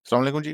अस्सलाम वालेकुम जी।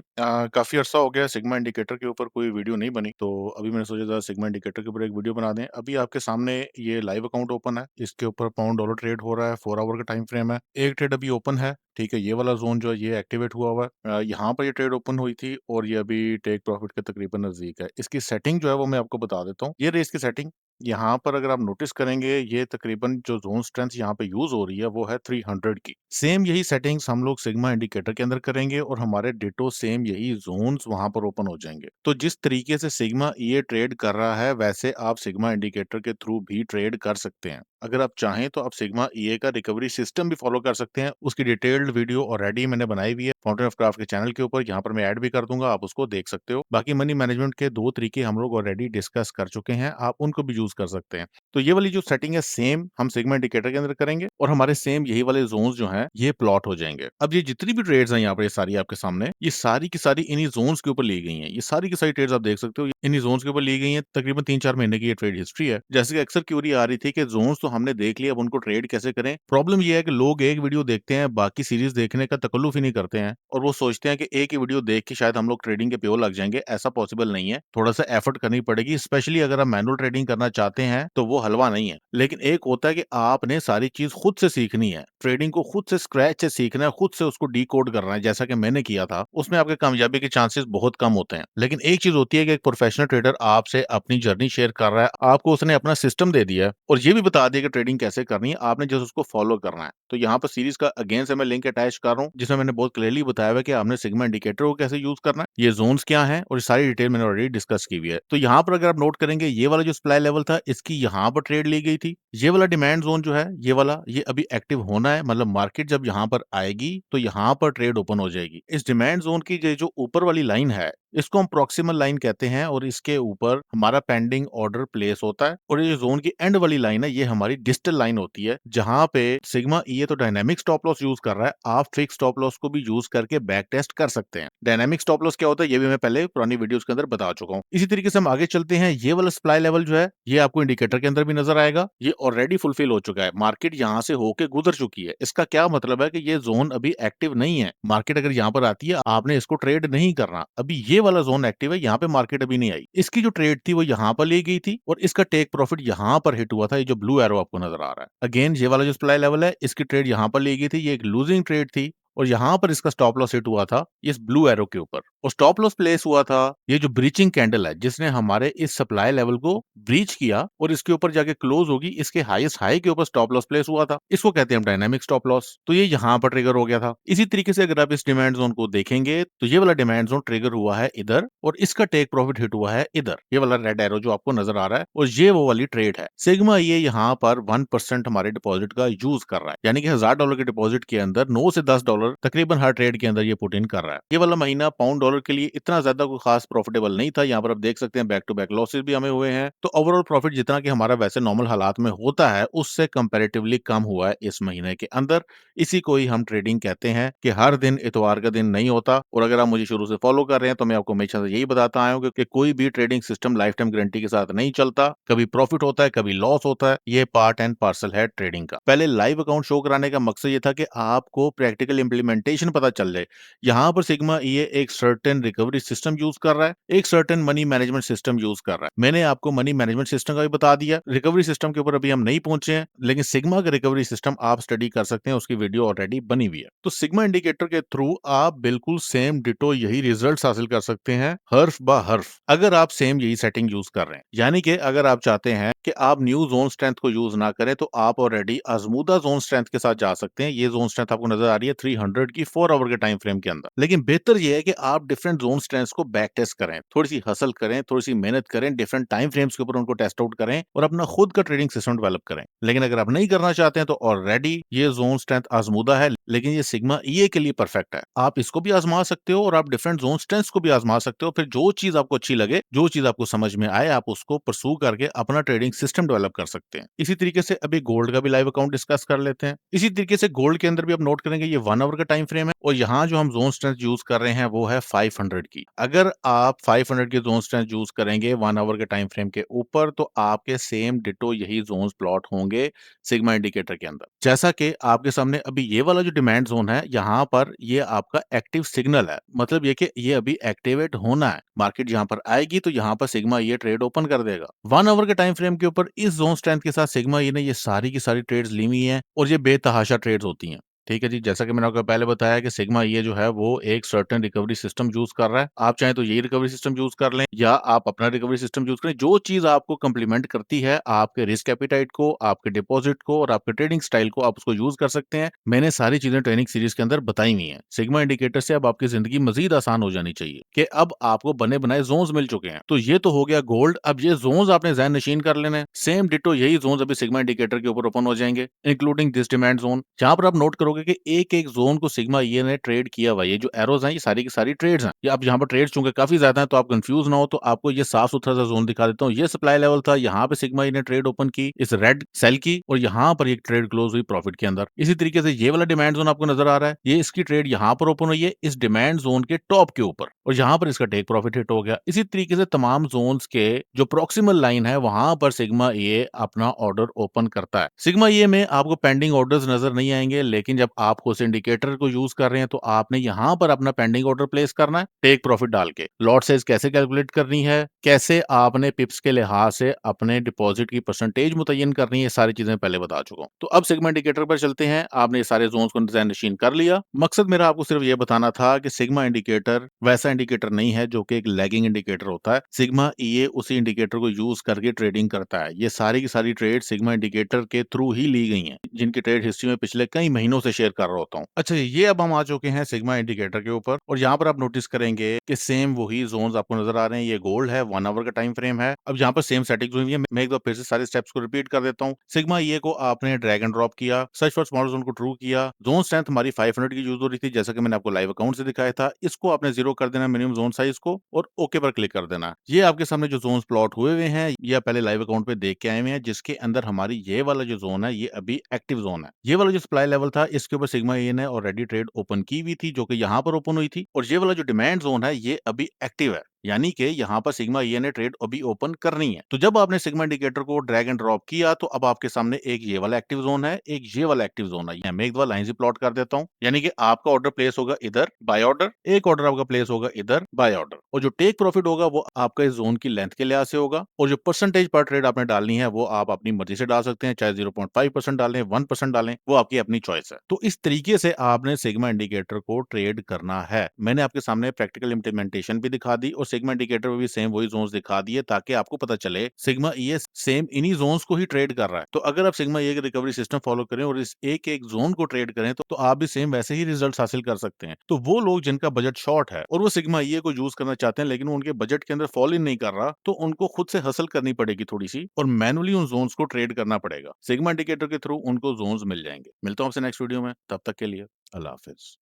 काफ़ी अरसा हो गया सिग्मा इंडिकेटर के ऊपर कोई वीडियो नहीं बनी, तो अभी मैंने सोचा था सिग्मा इंडिकेटर के ऊपर एक वीडियो बना दें। अभी आपके सामने ये लाइव अकाउंट ओपन है, इसके ऊपर पाउंड डॉलर ट्रेड हो रहा है, 4 आवर का टाइम फ्रेम है। एक ट्रेड अभी ओपन है, ठीक है? ये वाला ज़ोन जो है ये एक्टिवेट हुआ हुआ है। यहाँ पर ये ट्रेड ओपन हुई थी और ये अभी टेक प्रॉफिट के तकरीबन नज़दीक है। इसकी सेटिंग जो है वो मैं आपको बता देता हूँ। ये रही इसकी सेटिंग। यहाँ पर अगर आप नोटिस करेंगे, ये तकरीबन जो ज़ोन स्ट्रेंथ यहाँ पे यूज़ हो रही है वो है 300 की। सेम यही सेटिंग्स हम लोग सिग्मा इंडिकेटर के अंदर करेंगे और हमारे डिटो सेम यही ज़ोन्स वहाँ पर ओपन हो जाएँगे। तो जिस तरीके से सिग्मा ये ट्रेड कर रहा है, वैसे आप सिग्मा इंडिकेटर के थ्रू भी ट्रेड कर सकते हैं। अगर आप चाहें तो आप सिग्मा ईए का रिकवरी सिस्टम भी फॉलो कर सकते हैं। उसकी डिटेल्ड वीडियो ऑलरेडी मैंने बनाई हुई है फाउंटेन ऑफ क्राफ्ट के चैनल के ऊपर, यहाँ पर मैं ऐड भी कर दूँगा, आप उसको देख सकते हो। बाकी मनी मैनेजमेंट के 2 तरीके हम लोग ऑलरेडी डिस्कस कर चुके हैं, आप उनको भी यूज़ कर सकते हैं। तो ये वाली जो सेटिंग है सेम हम सिग्मा इंडिकेटर के अंदर करेंगे और हमारे सेम यही वाले ज़ोन्स जो हैं ये प्लॉट हो जाएँगे। अब ये जितनी भी ट्रेड्स हैं यहाँ पे, ये सारी आपके सामने, ये सारी की सारी इन्हीं ज़ोन्स के ऊपर ली गई हैं। ये सारी की सारी ट्रेड्स आप देख सकते हो, इन्हीं ज़ोन्स के ऊपर ली गई हैं। तकरीबन 3-4 महीने की ये ट्रेड हिस्ट्री है। जैसे कि अक्सर क्वेरी आ रही थी कि ज़ोन्स तो हमने देख लिए, अब उनको ट्रेड कैसे करें? प्रॉब्लम ये है कि लोग एक वीडियो देखते हैं, बाकी सीरीज़ देखने का तकल्लुफ़ ही नहीं करते हैं और वो सोचते हैं कि एक ही वीडियो देख के शायद हम लोग ट्रेडिंग के प्यो लग जाएँगे। ऐसा पॉसिबल नहीं है। थोड़ा-सा एफर्ट करनी पड़ेगी, स्पेशली अगर आप मैनुअल ट्रेडिंग करना चाहते हैं, तो वो हलवा नहीं है। लेकिन एक होता है कि आपने सारी चीज़ खुद से सीखनी है। ट्रेडिंग को खुद से स्क्रैच से सीखना है, खुद से उसको डिकोड करना है, जैसा कि मैंने किया था। उसमें आपके कामयाबी के चांसेस बहुत कम होते हैं। लेकिन एक चीज़ होती है कि एक प्रोफेशनल ट्रेडर आपसे अपनी जर्नी शेयर कर रहा है, आपको उसने अपना सिस्टम दे दिया है और ये भी बता दिया कि ट्रेडिंग कैसे करनी है, आपने जस्ट उसको फॉलो करना है। तो यहाँ पर सीरीज़ का अगेन से मैं लिंक अटैच कर रहा हूँ, जिसमें मैंने बहुत क्लियरली बताया हुआ है कि आपने सिग्मा इंडिकेटर को कैसे यूज़ करना है, ये ज़ोन्स क्या हैं और ये सारी डिटेल मैंने ऑलरेडी डिस्कस की हुई है। तो यहाँ पर अगर आप नोट करेंगे, ये वाला जो सप्लाई लेवल था, इसकी यहाँ पर ट्रेड ली गई थी। ये वाला डिमांड ज़ोन जो है, ये वाला, ये अभी एक्टिव होना है, मतलब मार्केट जब यहाँ पर आएगी, तो यहाँ पर ट्रेड ओपन हो जाएगी। इस डिमांड ज़ोन की ये जो ऊपर वाली लाइन है, इसको हम प्रॉक्सिमल लाइन कहते हैं और इसके ऊपर हमारा पेंडिंग ऑर्डर प्लेस होता है और ये ज़ोन की एंड वाली लाइन है, ये हमारी डिस्टल लाइन होती है, जहाँ पे सिग्मा ये तो डायनामिक स्टॉप लॉस यूज़ कर रहा है, आप फिक्स स्टॉप लॉस को भी यूज़ करके बैक टेस्ट कर सकते हैं। डायनामिक स्टॉप लॉस क्या होता है, ये भी मैं पहले पुरानी वीडियोज़ के अंदर बता चुका हूँ। इसी तरीके से हम आगे चलते हैं, ये वाला सप्लाई लेवल जो है, ये आपको इंडिकेटर के अंदर भी नज़र आएगा, ये ऑलरेडी फुलफिल हो चुका है, मार्केट यहाँ से होके गुज़र चुकी है। इसका क्या मतलब है कि ये ज़ोन अभी एक्टिव नहीं है, मार्केट अगर यहाँ पर आती है, आपने इसको ट्रेड नहीं करना। अभी ये वाला ज़ोन एक्टिव है, यहाँ पे मार्केट अभी नहीं आई। इसकी जो ट्रेड थी वो यहाँ पर ली गई थी और इसका टेक प्रॉफिट यहाँ पर हिट हुआ था, ये जो ब्लू एरो आपको नज़र आ रहा है। अगेन ये वाला जो सप्लाई लेवल है, इसकी ट्रेड यहाँ पर ली गई थी, ये एक लूजिंग ट्रेड थी और यहाँ पर इसका स्टॉप लॉस हिट हुआ था इस ब्लू एरो के ऊपर और स्टॉप लॉस प्लेस हुआ था ये जो ब्रीचिंग कैंडल है, जिसने हमारे इस सप्लाई लेवल को ब्रीच किया और इसके ऊपर जाके क्लोज होगी, इसके हाईएस्ट हाई के ऊपर स्टॉप लॉस प्लेस हुआ था। इसको कहते हैं हम डायनामिक स्टॉप लॉस। तो ये यहाँ पर ट्रिगर हो गया था। इसी तरीके से अगर आप इस डिमांड जोन को देखेंगे, तो ये वाला डिमांड जोन ट्रिगर हुआ है इधर और इसका टेक प्रॉफिट हिट हुआ है इधर, ये वाला रेड एरो जो आपको नजर आ रहा है और ये वो वाली ट्रेड है। सिग्मा ये यहाँ पर 1% हमारे डिपॉजिट का यूज कर रहा है, यानी कि $1000 के डिपॉजिट के अंदर 9 से $10 तकरीबन हर ट्रेड के अंदर ये पुट इन कर रहा है। ये वाला महीना पाउंड डॉलर के लिए इतना ज्यादा कोई खास प्रॉफिटेबल नहीं था। यहाँ पर आप देख सकते हैं बैक टू बैक लॉसेस भी हमें हुए हैं। तो ओवरऑल प्रॉफिट जितना कि हमारा वैसे नॉर्मल हालात में होता है, उससे कंपैरेटिवली कम हुआ है इस महीने के अंदर। इसी को ही हम ट्रेडिंग कहते हैं कि हर दिन इतवार का दिन नहीं होता। और अगर आप मुझे शुरू से फॉलो कर रहे हैं तो मैं आपको हमेशा से यही बताता आया हूँ कि कोई भी trading system life time guarantee के साथ नहीं चलता। कभी प्रॉफिट होता है, कभी लॉस होता है। ये पार्ट एंड पार्सल है ट्रेडिंग का। पहले लाइव अकाउंट शो कराने का मकसद ये था कि आपको प्रैक्टिकल इंप्लीमेंटेशन पता चल जाए। यहाँ पर सिग्मा ये एक सर्टेन रिकवरी सिस्टम यूज कर रहा है, एक certain money management system use कर रहा है। मैंने आपको मनी मैनेजमेंट सिस्टम का भी बता दिया, रिकवरी सिस्टम के ऊपर अभी हम नहीं पहुंचे हैं, लेकिन सिग्मा का रिकवरी सिस्टम आप स्टडी कर सकते हैं, उसकी वीडियो ऑलरेडी बनी हुई है। तो सिग्मा इंडिकेटर के थ्रू आप बिल्कुल सेम डिटो यही रिजल्ट हासिल कर सकते हैं, हर्फ बा हर्फ, अगर आप सेम यही सेटिंग यूज कर रहे हैं। यानी कि अगर आप चाहते हैं कि आप न्यू जोन स्ट्रेंथ को यूज ना करें, तो आप ऑलरेडी आजमूदा जोन स्ट्रेंथ के साथ जा सकते हैं। ये जोन स्ट्रेंथ आपको नजर आ रही है 300 की 4 आवर के टाइम फ्रेम के अंदर। लेकिन बेहतर यह है कि आप डिफरेंट जोन स्ट्रेंथ्स को बैक टेस्ट करें, थोड़ी सी हसल करें, थोड़ी सी मेहनत करें, डिफरेंट टाइम फ्रेम्स के ऊपर उनको टेस्ट आउट करें और अपना खुद का ट्रेडिंग सिस्टम डेवलप करें। लेकिन अगर आप नहीं करना चाहते हैं, तो ऑलरेडी ये जोन स्ट्रेंथ आजमूदा है, लेकिन ये सिग्मा ईए के लिए परफेक्ट है। आप इसको भी आजमा सकते हो और आप डिफरेंट जोन स्ट्रेंथ्स को भी आजमा सकते हो। फिर जो चीज आपको अच्छी लगे, जो चीज आपको समझ में आए, आप उसको परसू करके अपना ट्रेडिंग सिस्टम डेवलप कर सकते हैं। इसी तरीके से अभी गोल्ड का भी लाइव अकाउंट डिस्कस कर लेते हैं। इसी तरीके से गोल्ड के अंदर भी आप नोट करेंगे, ये 1 आवर का टाइम फ्रेम है और यहाँ जो हम जोन स्ट्रेंथ यूज कर रहे हैं वो है 500 की। अगर आप 500 की ज़ोन स्ट्रेंथ यूज़ करेंगे 1 आवर के टाइम फ्रेम के ऊपर, तो आपके सेम डिट्टो यही ज़ोन्स प्लॉट होंगे सिग्मा इंडिकेटर के अंदर। जैसा कि आपके सामने अभी ये वाला जो डिमांड ज़ोन है, यहाँ पर ये आपका एक्टिव सिग्नल है। मतलब ये कि ये अभी एक्टिवेट होना है। मार्केट यहाँ पर आएगी तो यहाँ पर सिग्मा ये ट्रेड ओपन कर देगा। 1 आवर के टाइम फ्रेम के ऊपर इस ज़ोन स्ट्रेंथ के साथ सिग्मा ये ने ये सारी की सारी ट्रेड्स ली हुई हैं और ये बेतहाशा ट्रेड्स होती हैं। ठीक है जी, जैसा कि मैंने आपको पहले बताया कि सिग्मा ये जो है वो एक सर्टेन रिकवरी सिस्टम यूज़ कर रहा है। आप चाहें तो यही रिकवरी सिस्टम यूज़ कर लें या आप अपना रिकवरी सिस्टम यूज़ करें। जो चीज़ आपको कॉम्प्लीमेंट करती है आपके रिस्क एपेटाइट को, आपके डिपॉज़िट को और आपके ट्रेडिंग स्टाइल को, आप उसको यूज़ कर सकते हैं। मैंने सारी चीज़ें ट्रेनिंग सीरीज़ के अंदर बताई हुई हैं। सिग्मा इंडिकेटर से अब आपकी ज़िंदगी मज़ीद आसान हो जानी चाहिए कि अब आपको बने-बनाए ज़ोन्स मिल चुके हैं। तो ये तो हो गया गोल्ड। अब ये ज़ोन्स आपने ज़हन नशीन कर लेने हैं। सेम डिट्टो यही ज़ोन्स अभी सिग्मा इंडिकेटर के ऊपर ओपन हो जाएँगे, इंक्लूडिंग दिस डिमांड ज़ोन। जहाँ पर आप नोट करोगे कि एक-एक ज़ोन को सिग्मा ये ने ट्रेड किया हुआ है। ये जो एरोज़ हैं, ये सारी की सारी ट्रेड्स हैं। ये अब यहाँ पर ट्रेड्स चूँकि काफ़ी ज़्यादा हैं, तो आप कन्फ्यूज़ ना हो, तो आपको ये साफ-सुथरा सा ज़ोन दिखा देता हूँ। ये सप्लाई लेवल था, यहाँ पे सिग्मा ये ने ट्रेड ओपन की, इस रेड सेल की और यहाँ पर एक ट्रेड क्लोज़ हुई प्रॉफिट के अंदर। इसी तरीके से ये वाला डिमांड ज़ोन आपको नज़र आ रहा है, ये इसकी ट्रेड यहाँ पर ओपन हुई है, इस डिमांड ज़ोन के टॉप के ऊपर और यहाँ पर इसका टेक प्रॉफिट हिट हो गया। इसी तरीके से तमाम ज़ोन्स के जो प्रॉक्सिमल लाइन है, वहाँ पर सिग्मा ये अपना ऑर्डर ओपन करता है। सिग्मा ये में आपको पेंडिंग ऑर्डर्स नज़र नहीं आएँगे, लेकिन जब आप उस इंडिकेटर को यूज़ कर रहे हैं, तो आपने यहाँ पर अपना पेंडिंग ऑर्डर प्लेस करना है, टेक प्रॉफिट डाल के। लॉट साइज़ कैसे कैलकुलेट करनी है, कैसे आपने पिप्स के लिहाज से अपने डिपॉज़िट की परसेंटेज मुतय्यन करनी है, ये सारी चीज़ें पहले बता चुका हूँ। तो अब सिग्मा इंडिकेटर पर चलते हैं। आपने ये सारे ज़ोन्स को ज़हन नशीन कर लिया। मकसद मेरा आपको सिर्फ ये बताना था कि सिग्मा इंडिकेटर वैसा इंडिकेटर नहीं है जो कि एक लैगिंग इंडिकेटर होता है। सिग्मा ये उसी इंडिकेटर को यूज़ करके ट्रेडिंग करता है। ये सारी की सारी ट्रेड सिग्मा इंडिकेटर के थ्रू ही ली गई हैं, जिनकी ट्रेड हिस्ट्री में पिछले कई महीनों से शेयर कर रहा होता हूँ। अच्छा, ये अब हम आ चुके हैं सिग्मा इंडिकेटर के ऊपर और यहाँ पर आप नोटिस करेंगे कि सेम वही ज़ोन्स आपको नज़र आ रहे हैं। ये गोल्ड है, 1 आवर का टाइम फ्रेम है। अब यहाँ पर सेम सेटिंग्स हुई है। मैं एक बार फिर से सारे स्टेप्स को रिपीट कर देता हूँ। सिग्मा ये को आपने ड्रैग एंड ड्रॉप किया, सर्च फॉर स्मॉल ज़ोन को ट्रू किया। ज़ोन स्ट्रेंथ हमारी 500 की यूज़ हो रही थी, जैसा कि मैंने आपको लाइव अकाउंट से दिखाया था। इसको आपने 0 कर देना मिनिमम ज़ोन साइज़ को और ओके पर क्लिक कर देना। ये आपके सामने जो ज़ोन्स प्लॉट हुए हुए हैं, ये आप पहले लाइव अकाउंट पे देख के आए हुए हैं, जिसके अंदर हमारी ये वाला जो ज़ोन है, ये अभी एक्टिव ज़ोन है। ये वाला जो सप्लाई लेवल था, इसके ऊपर सिग्मा ए ने ऑलरेडी ट्रेड ओपन की हुई थी, जो कि यहाँ पर ओपन हुई थी और ये वाला जो डिमांड ज़ोन है, ये अभी एक्टिव है। यानी कि यहाँ पर सिग्मा ये ने ट्रेड अभी ओपन करनी है। तो जब आपने सिग्मा इंडिकेटर को ड्रैग एंड ड्रॉप किया, तो अब आपके सामने एक ये वाला एक्टिव ज़ोन है, एक ये वाला एक्टिव ज़ोन है। मैं एक बार लाइन से प्लॉट कर देता हूँ। यानी कि आपका ऑर्डर प्लेस होगा इधर बाय ऑर्डर, एक ऑर्डर आपका प्लेस होगा इधर बाय ऑर्डर और जो टेक प्रॉफिट होगा वो आपका इस ज़ोन की लेंथ के लिहाज से होगा और जो परसेंटेज पर ट्रेड आपने डालनी है वो आप अपनी मर्ज़ी से डाल सकते हैं, चाहे 0.5% डालें, 1% डालें, वो आपकी अपनी चॉइस है। तो इस तरीके से आपने सिग्मा इंडिकेटर को ट्रेड करना है। मैंने आपके सामने प्रैक्टिकल इम्प्लीमेंटेशन भी दिखा दी और सिग्मा इंडिकेटर में भी सेम वही ज़ोन्स दिखा दिए ताकि आपको पता चले सिग्मा ये सेम इन्हीं ज़ोन्स को ही ट्रेड कर रहा है। तो अगर आप सिग्मा ये रिकवरी सिस्टम फॉलो करें और इस एक-एक ज़ोन को ट्रेड करें तो आप भी सेम वैसे ही रिजल्ट्स हासिल कर सकते हैं। तो वो लोग जिनका बजट शॉर्ट है और वो सिग्मा ये को यूज़ करना चाहते हैं लेकिन वो उनके बजट के अंदर फॉल इन नहीं कर रहा, तो उनको खुद से हसल करनी पड़ेगी थोड़ी-सी और मैनुअली उन ज़ोन्स को ट्रेड करना पड़ेगा। सिग्मा इंडिकेटर के थ्रू उनको ज़ोन्स मिल जाएँगे। मिलता हूँ आपसे नेक्स्ट वीडियो में, तब तक के लिए अल्लाह हाफ़िज़।